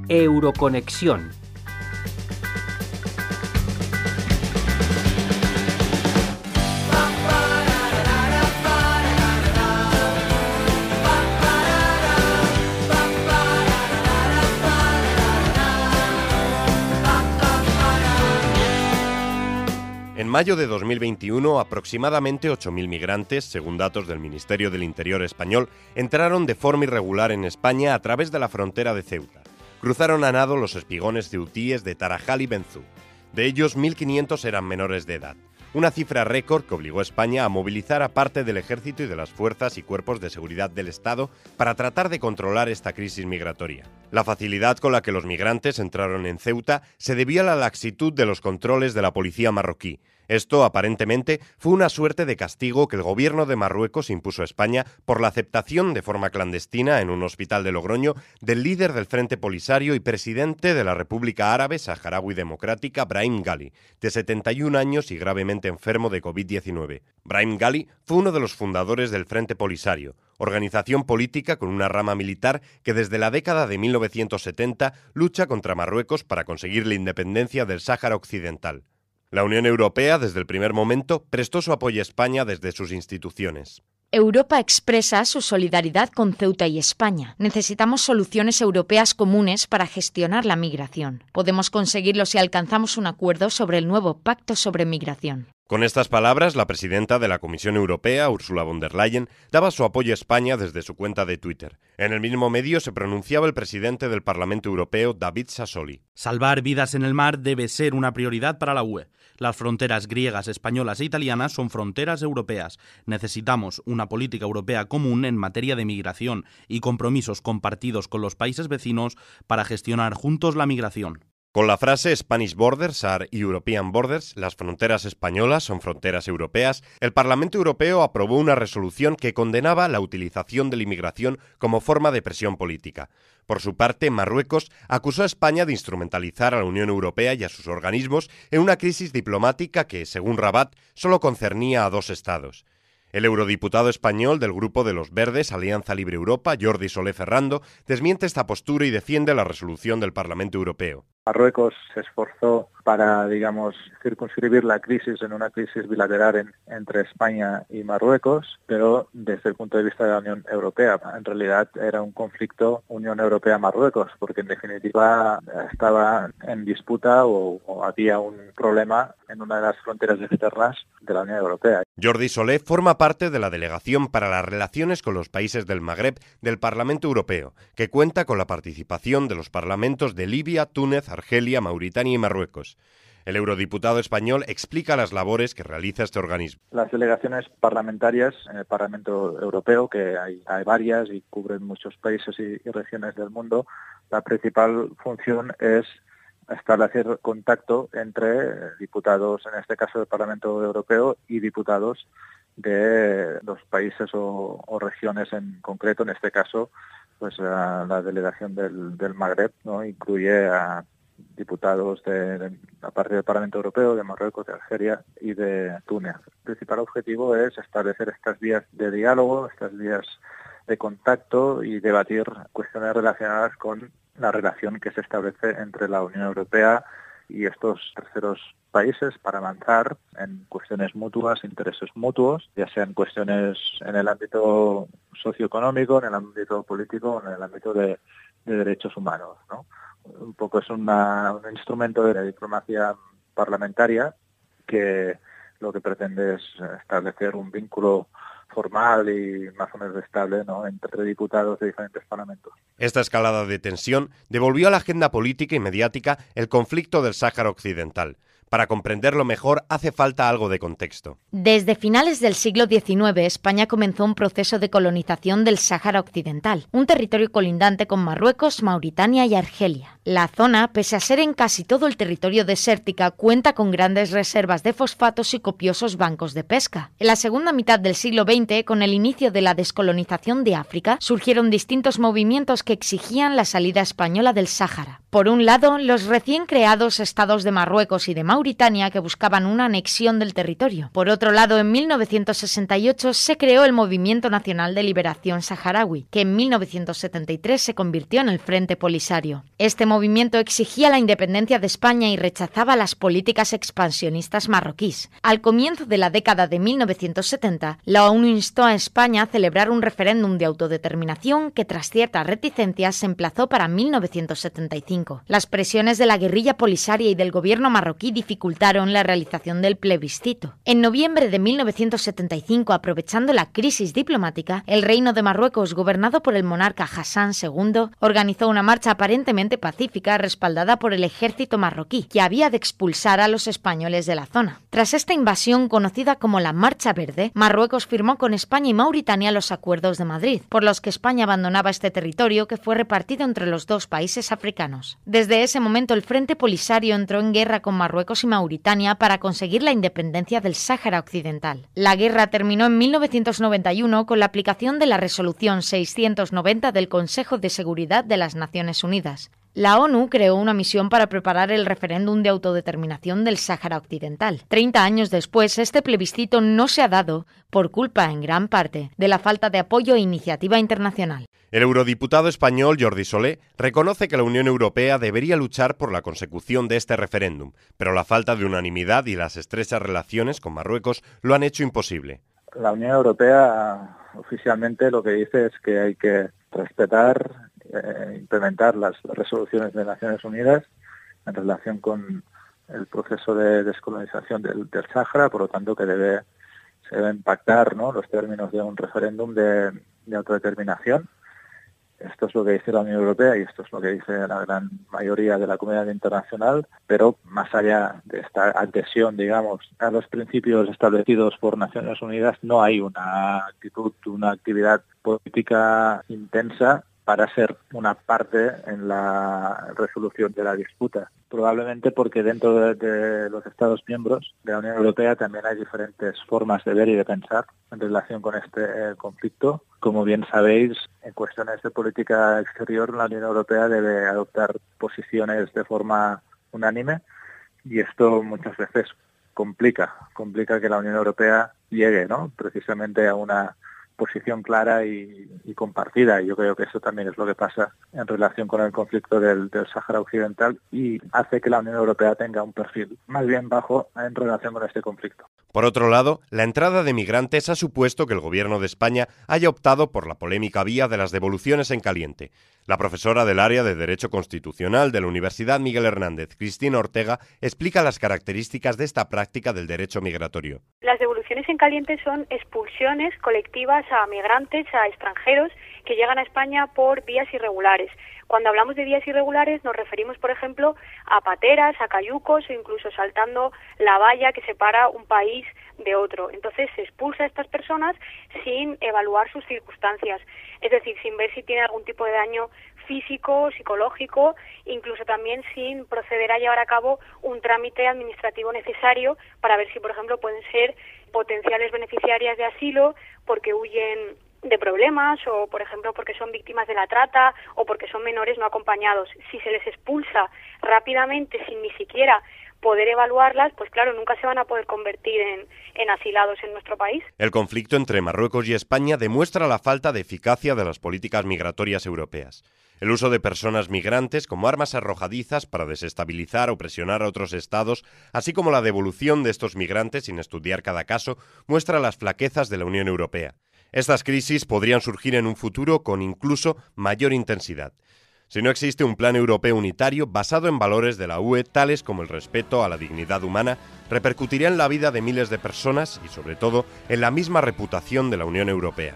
Euroconexión. En mayo de 2021, aproximadamente 8.000 migrantes, según datos del Ministerio del Interior español, entraron de forma irregular en España a través de la frontera de Ceuta. Cruzaron a nado los espigones ceutíes de Tarajal y Benzú. De ellos, 1.500 eran menores de edad. Una cifra récord que obligó a España a movilizar a parte del ejército y de las fuerzas y cuerpos de seguridad del Estado para tratar de controlar esta crisis migratoria. La facilidad con la que los migrantes entraron en Ceuta se debía a la laxitud de los controles de la policía marroquí. Esto, aparentemente, fue una suerte de castigo que el gobierno de Marruecos impuso a España por la aceptación de forma clandestina en un hospital de Logroño del líder del Frente Polisario y presidente de la República Árabe Saharaui Democrática, Brahim Ghali, de 71 años y gravemente enfermo de COVID-19. Brahim Ghali fue uno de los fundadores del Frente Polisario, organización política con una rama militar que desde la década de 1970 lucha contra Marruecos para conseguir la independencia del Sáhara Occidental. La Unión Europea, desde el primer momento, prestó su apoyo a España desde sus instituciones. Europa expresa su solidaridad con Ceuta y España. Necesitamos soluciones europeas comunes para gestionar la migración. Podemos conseguirlo si alcanzamos un acuerdo sobre el nuevo Pacto sobre Migración. Con estas palabras, la presidenta de la Comisión Europea, Ursula von der Leyen, daba su apoyo a España desde su cuenta de Twitter. En el mismo medio se pronunciaba el presidente del Parlamento Europeo, David Sassoli. Salvar vidas en el mar debe ser una prioridad para la UE. Las fronteras griegas, españolas e italianas son fronteras europeas. Necesitamos una política europea común en materia de migración y compromisos compartidos con los países vecinos para gestionar juntos la migración. Con la frase Spanish Borders are European Borders, las fronteras españolas son fronteras europeas, el Parlamento Europeo aprobó una resolución que condenaba la utilización de la inmigración como forma de presión política. Por su parte, Marruecos acusó a España de instrumentalizar a la Unión Europea y a sus organismos en una crisis diplomática que, según Rabat, solo concernía a dos estados. El eurodiputado español del Grupo de los Verdes, Alianza Libre Europa, Jordi Solé Ferrando, desmiente esta postura y defiende la resolución del Parlamento Europeo. Marruecos se esforzó para, circunscribir la crisis en una crisis bilateral entre España y Marruecos, pero desde el punto de vista de la Unión Europea. En realidad era un conflicto Unión Europea-Marruecos, porque en definitiva estaba en disputa o había un problema en una de las fronteras externas de la Unión Europea. Jordi Solé forma parte de la Delegación para las Relaciones con los Países del Magreb del Parlamento Europeo, que cuenta con la participación de los parlamentos de Libia, Túnez, Argelia, Mauritania y Marruecos. El eurodiputado español explica las labores que realiza este organismo. Las delegaciones parlamentarias en el Parlamento Europeo, que hay varias y cubren muchos países y regiones del mundo, la principal función es establecer contacto entre diputados, en este caso del Parlamento Europeo, y diputados de los países o regiones en concreto. En este caso, pues la delegación del Magreb, ¿no? Incluye a diputados aparte del Parlamento Europeo, de Marruecos, de Argelia y de Túnez. El principal objetivo es establecer estas vías de diálogo, estas vías de contacto y debatir cuestiones relacionadas con la relación que se establece entre la Unión Europea y estos terceros países para avanzar en cuestiones mutuas, intereses mutuos, ya sean cuestiones en el ámbito socioeconómico, en el ámbito político, en el ámbito de derechos humanos, ¿no? Un poco es un instrumento de la diplomacia parlamentaria que lo que pretende es establecer un vínculo formal y más o menos estable, ¿no?, entre diputados de diferentes parlamentos. Esta escalada de tensión devolvió a la agenda política y mediática el conflicto del Sáhara Occidental. Para comprenderlo mejor hace falta algo de contexto. Desde finales del siglo XIX, España comenzó un proceso de colonización del Sáhara Occidental, un territorio colindante con Marruecos, Mauritania y Argelia. La zona, pese a ser en casi todo el territorio desértica, cuenta con grandes reservas de fosfatos y copiosos bancos de pesca. En la segunda mitad del siglo XX, con el inicio de la descolonización de África, surgieron distintos movimientos que exigían la salida española del Sáhara. Por un lado, los recién creados estados de Marruecos y de Mauritania, que buscaban una anexión del territorio. Por otro lado, en 1968 se creó el Movimiento Nacional de Liberación Saharaui, que en 1973 se convirtió en el Frente Polisario. Este movimiento movimiento exigía la independencia de España y rechazaba las políticas expansionistas marroquíes. Al comienzo de la década de 1970, la ONU instó a España a celebrar un referéndum de autodeterminación que, tras ciertas reticencias, se emplazó para 1975. Las presiones de la guerrilla polisaria y del gobierno marroquí dificultaron la realización del plebiscito. En noviembre de 1975, aprovechando la crisis diplomática, el Reino de Marruecos, gobernado por el monarca Hassan II, organizó una marcha aparentemente pacífica respaldada por el ejército marroquí, que había de expulsar a los españoles de la zona. Tras esta invasión, conocida como la Marcha Verde, Marruecos firmó con España y Mauritania los Acuerdos de Madrid, por los que España abandonaba este territorio que fue repartido entre los dos países africanos. Desde ese momento, el Frente Polisario entró en guerra con Marruecos y Mauritania para conseguir la independencia del Sáhara Occidental. La guerra terminó en 1991 con la aplicación de la Resolución 690 del Consejo de Seguridad de las Naciones Unidas. La ONU creó una misión para preparar el referéndum de autodeterminación del Sáhara Occidental. 30 años después, este plebiscito no se ha dado por culpa, en gran parte, de la falta de apoyo e iniciativa internacional. El eurodiputado español Jordi Soler reconoce que la Unión Europea debería luchar por la consecución de este referéndum, pero la falta de unanimidad y las estrechas relaciones con Marruecos lo han hecho imposible. La Unión Europea oficialmente lo que dice es que hay que respetar, implementar las resoluciones de Naciones Unidas en relación con el proceso de descolonización del Sáhara, por lo tanto que se deben pactar, ¿no?, los términos de un referéndum de autodeterminación. Esto es lo que dice la Unión Europea y esto es lo que dice la gran mayoría de la comunidad internacional, pero más allá de esta adhesión, digamos, a los principios establecidos por Naciones Unidas, no hay una actividad política intensa para ser una parte en la resolución de la disputa. Probablemente porque dentro de los Estados miembros de la Unión Europea también hay diferentes formas de ver y de pensar en relación con este conflicto. Como bien sabéis, en cuestiones de política exterior, la Unión Europea debe adoptar posiciones de forma unánime y esto muchas veces complica que la Unión Europea llegue, ¿no?, precisamente a una posición clara y compartida. Yo creo que eso también es lo que pasa en relación con el conflicto del Sáhara Occidental y hace que la Unión Europea tenga un perfil más bien bajo en relación con este conflicto. Por otro lado, la entrada de migrantes ha supuesto que el Gobierno de España haya optado por la polémica vía de las devoluciones en caliente. La profesora del área de Derecho Constitucional de la Universidad Miguel Hernández, Cristina Ortega, explica las características de esta práctica del derecho migratorio. Las devoluciones en caliente son expulsiones colectivas a migrantes, a extranjeros que llegan a España por vías irregulares. Cuando hablamos de vías irregulares nos referimos, por ejemplo, a pateras, a cayucos o incluso saltando la valla que separa un país de otro. Entonces se expulsa a estas personas sin evaluar sus circunstancias, es decir, sin ver si tiene algún tipo de daño físico, psicológico, incluso también sin proceder a llevar a cabo un trámite administrativo necesario para ver si, por ejemplo, pueden ser potenciales beneficiarias de asilo porque huyen de problemas o, por ejemplo, porque son víctimas de la trata o porque son menores no acompañados. Si se les expulsa rápidamente sin ni siquiera poder evaluarlas, pues claro, nunca se van a poder convertir en asilados en nuestro país. El conflicto entre Marruecos y España demuestra la falta de eficacia de las políticas migratorias europeas. El uso de personas migrantes como armas arrojadizas para desestabilizar o presionar a otros estados, así como la devolución de estos migrantes sin estudiar cada caso, muestra las flaquezas de la Unión Europea. Estas crisis podrían surgir en un futuro con incluso mayor intensidad. Si no existe un plan europeo unitario basado en valores de la UE, tales como el respeto a la dignidad humana, repercutiría en la vida de miles de personas y, sobre todo, en la misma reputación de la Unión Europea.